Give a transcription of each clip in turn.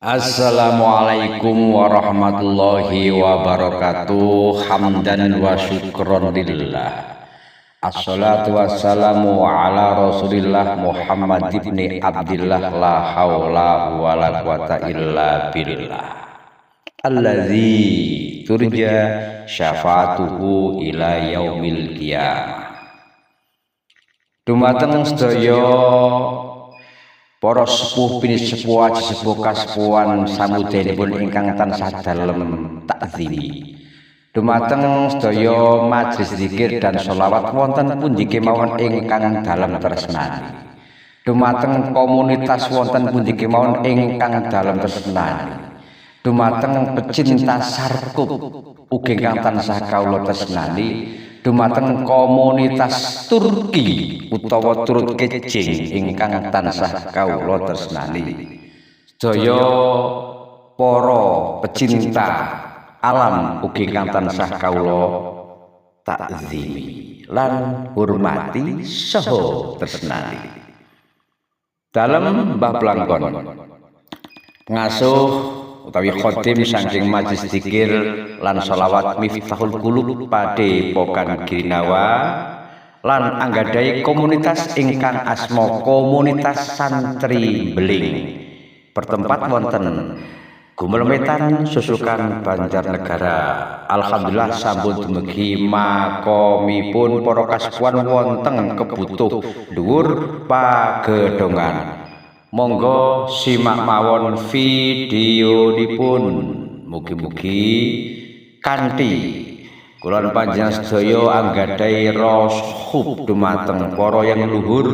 Assalamualaikum warahmatullahi wabarakatuh. Hamdan wa syukron lillah. Assalatu wassalamu ala rasulillah Muhammad ibni Abdillah la hawla wa la quwata illa billah allazi turja syafa'atuhu ila yaumil qiyamah. Dumateng sedaya para sepuh bini sepuh aji sepuh kasepuhan samudayanipun ingkang tansah dalem takzimi. Dumateng sedaya majelis zikir dan sholawat wonten pundi kemawon ingkang dalem tresnani. Dumateng komunitas wonten pundi kemawon ingkang dalem tresnani. Dumateng pecinta sarkup ugi ingkang tansah kawula tresnani. Dumateng komunitas Turki utawa turut kejing ingkang tansah kawula tresnani. Sedaya para pecinta alam ugi ingkang tansah kawula takzimi lan hormati saha tresnani. Dalem Mbah Blangkon ngasuh utawi khotim saking majelis zikir lan sholawat Miftahul Qulub Padepokan Girinawa lan anggadhahi komunitas ingkang asma Komunitas Santri Beling bertempat wonten Gumelemetan Susukan Banjarnegara. Alhamdulillah sampun dumugi makomipun para kasepuhan wonten kebutuh dhuwur pagedongan. Monggo simak mawon videonipun. Mugi-mugi kanthi kula panjenengan sedaya anggadhahi rashub dumateng para yang luhur,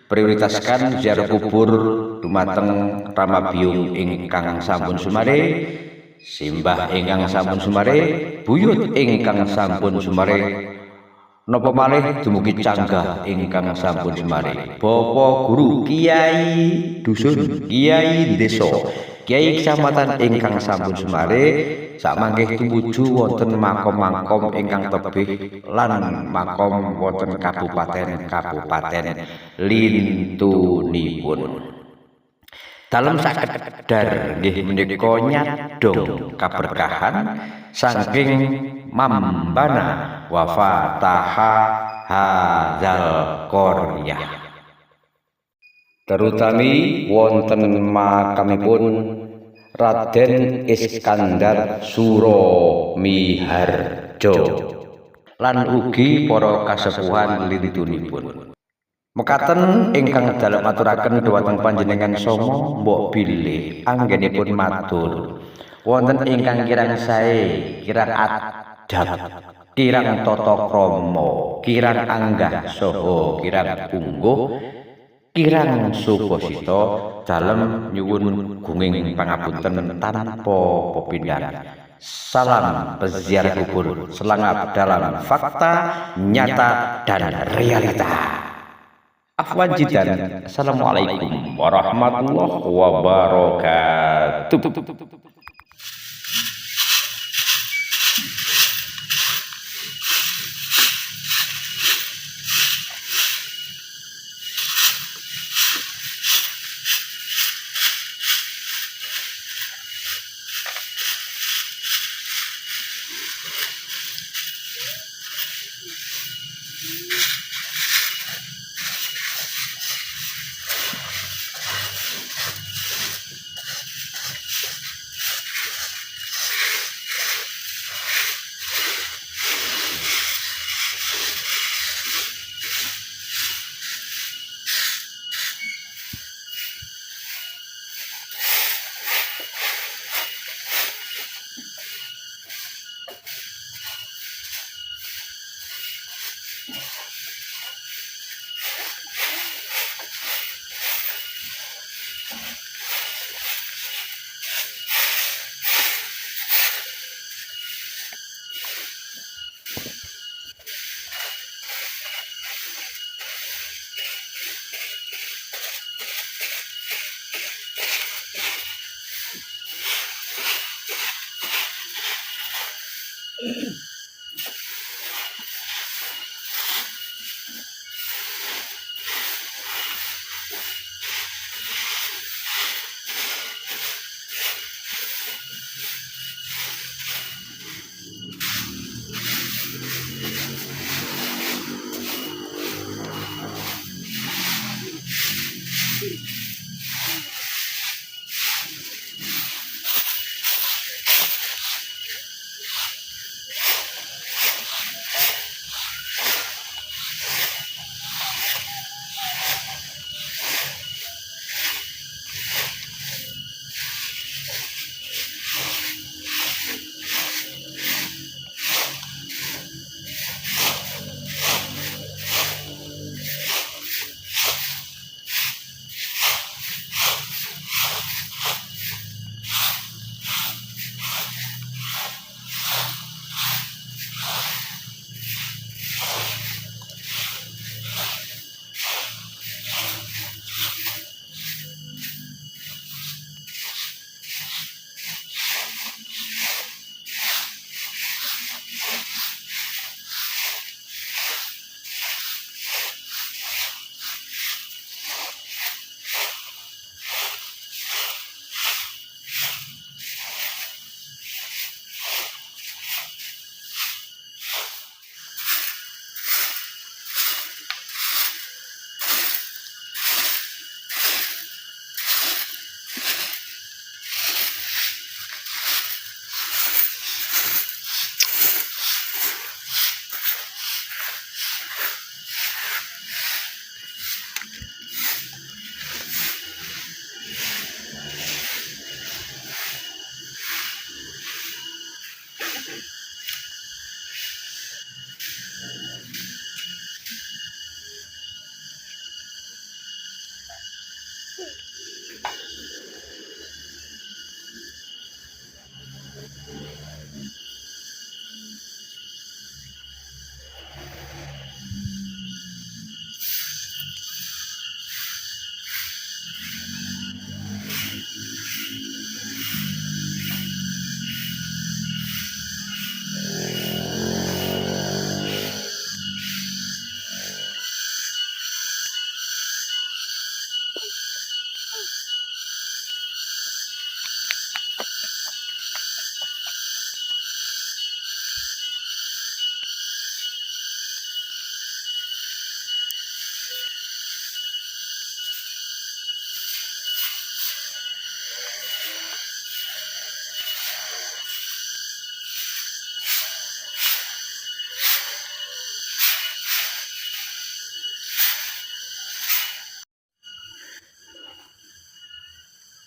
prioritaskan ziarah kubur dumateng Rama Biyung ingkang sampun sumare, simbah ingkang sampun sumare, buyut ingkang sampun sumare, napa malih dumugi canggah ingkang sampun sumare, Bapak Guru, Kiai dusun, Kiai desa, Kiai kecamatan ingkang sampun sumare, sakmangke tumuju wonten makom-makom ingkang tebih lan makom wonten kabupaten lintunipun. Dalam sakedar nggih menika nyadong kaberkahan saking mambana wa fataha hadzal qaryah. Terutami wonten makamipun Raden Iskandar Suromiharjo lan ugi para kasepuhan lintunipun. Mekaten ingkang dalem aturaken dhumateng panjenengan Soma mbok bilih anggenipun matur wonten ingkang kirang sae, kirang adab, kirang tata krama, kirang anggah saha kirang pungguh, kirang suposita dalem nyuwun gunging pangapunten tanpa pepindhan. Salam peziarah kubur selangap dalam fakta, nyata, dan realita. Afwan jidan. Assalamualaikum warahmatullahi wabarakatuh.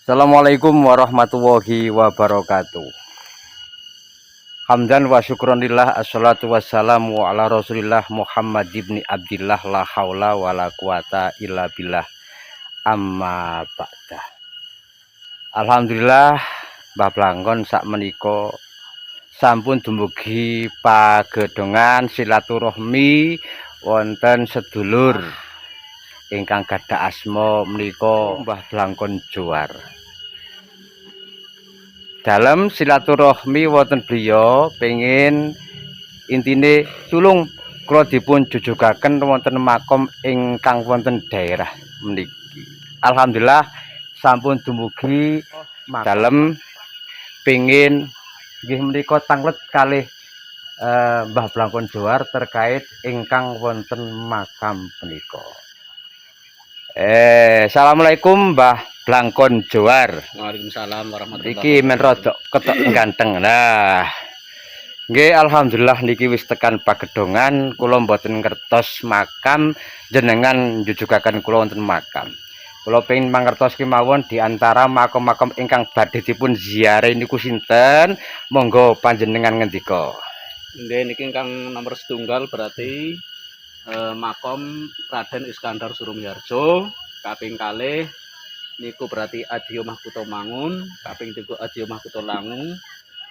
Assalamualaikum warahmatullahi wabarakatuh. Hamdan wa syukronillah, assalatu wassalamu ala rasulillah Muhammad ibni Abdillah, la haula wa la quwata illa billah, amma ba'da. Alhamdulillah Mbah Blangkon sak menika sampun dumugi pagedongan silaturahmi wonten sedulur ingkang gadhah asma menika Mbah Blangkon Joar. Dalam silaturahmi wonten beliau pengin intine tulung kula dipun jujugaken wonten makom ingkang wonten daerah meniki. Alhamdulillah sampun dumugi dalem pengin nggih menika tanglet kalih Mbah Blangkon Joar terkait ingkang wonten makam punika. Assalamualaikum Mbah Blangkon Joar. Waalaikumsalam warahmatullahi wabarakatuh. Iki men rodok ketok ganteng. Nah, nggih alhamdulillah niki wis tekan pagedongan, kula mboten ngertos makam jenengan njujugaken kula wonten makam. Kula pengin mangertos kemawon di antara makam-makam ingkang badhe dipun ziarah niku sinten? Monggo panjenengan ngendika. Nggih niki ingkang nomor setunggal berarti makom Raden Iskandar Surumyarjo, kaping kalih niku berarti Adiyo Mahkuto Mangun, kaping 3 Adiyo Mahkuto Langung,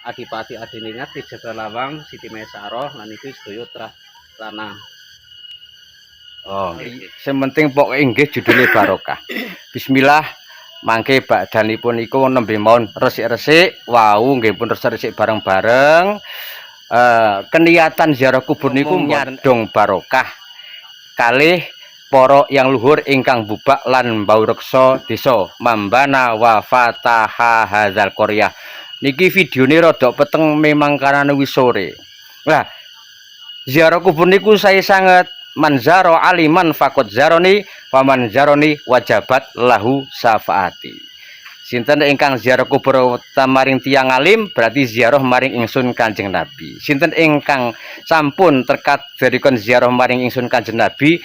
Adipati Adiningat Tijaga Lawang Siti Mesaroh lan niku sedaya trah lanang. Oh, sementing pokoke nggih judule barokah. Bismillah, mangke badhanipun iku nembe mawon resik-resik, wau nggih pun resik-resik bareng-bareng. Keniatan ziarah kubur niku nyandong barokah kalih para yang luhur ingkang bubak lan mbau reksa desa Mambana wa fataha hadzal qaryah. Niki videone rada peteng memang karena wis sore. Lah, ziarah kubur niku saya sangat manzaro aliman fakot zaroni waman zaroni wajabat lahu syafaati. Sinten ingkang ziarah kubur maring tiyang alim berarti ziarah maring ingsun Kanjeng Nabi. Sinten ingkang sampun terkat derikon ziarah maring ingsun Kanjeng Nabi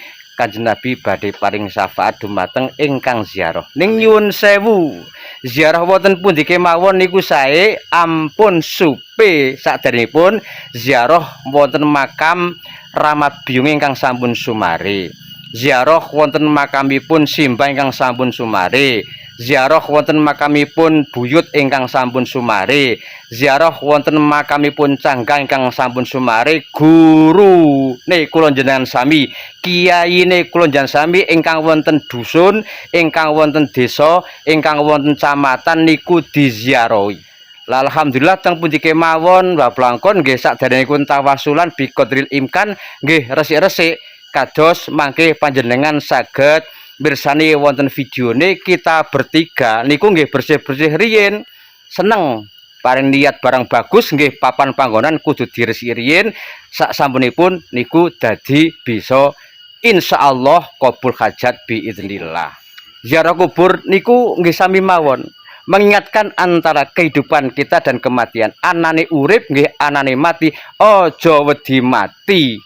badhe paring syafaat dumateng ingkang ziarah. Ning nyuwun sewu, ziarah wonten pundi kemawon niku sae ampun supe sakderengipun ziarah wonten makam Rama Biyung ingkang sampun sumare. Ziarah wonten makamipun Simbah ingkang sampun sumare. Ziarah wonten makamipun buyut ingkang sampun sumare, ziarah wonten makamipun cangga ingkang sampun sumare, guru ne kula njenengan sami, kiyaine kula njenengan sami ingkang wonten dusun, ingkang wonten desa, ingkang wonten camatan niku diziarahi. Alhamdulillah teng pundi kemawon Mbah Blangkon nggih sakderengipun tawasulan bi qadril imkan nggih resik-resik kados mangke panjenengan saged bersani wonten videone kita bertiga niku nggih bersih-bersih riyin seneng paring niat barang bagus nggih papan panggonan kudu diresiki riyin sak sampunipun niku dadi bisa insyaallah qabul hajat biidznillah. Ziarah kubur niku nggih sami mawon mengingatkan antara kehidupan kita dan kematian. Anane urip nggih anane mati, aja wedi mati.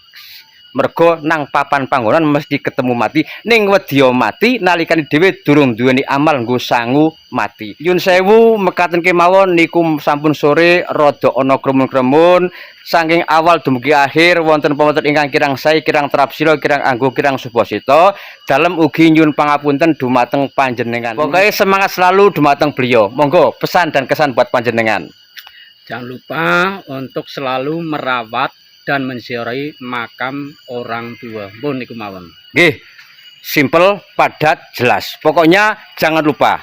Mergo nang papan panggonan mesti ketemu mati, ning wedi mati nalikane dhewe durung duweni amal nggo sangu mati. Yun sewu mekaten kemawon niku sampun sore rada ana kremun-kremun saking awal dumugi akhir wonten pamoten ingkang kirang sae kirang trapsira kirang anggo kirang subasita dalem ugi nyuwun pangapunten dumateng panjenengan. Pokoke semangat selalu dumateng beliau. Monggo pesan dan kesan buat panjenengan. Jangan lupa untuk selalu merawat dan menziarahi makam orang tua. Pun niku mawon. Nggih. Simple, padat, jelas. Pokoknya jangan lupa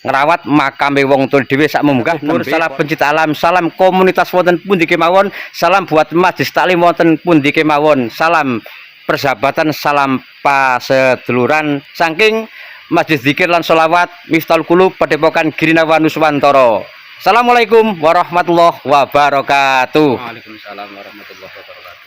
ngerawat makame wong tuwa dhewe sak munggah. Nur salam pencipta alam, salam komunitas wonten pundi kemawon, salam buat majelis taklim wonten pundi kemawon, salam persahabatan, salam paseduluran saking Majelis Zikir lan Sholawat Miftahul Qulub Padepokan Girinawa Nuswantara. Assalamualaikum warahmatullahi wabarakatuh. Waalaikumsalam warahmatullahi wabarakatuh.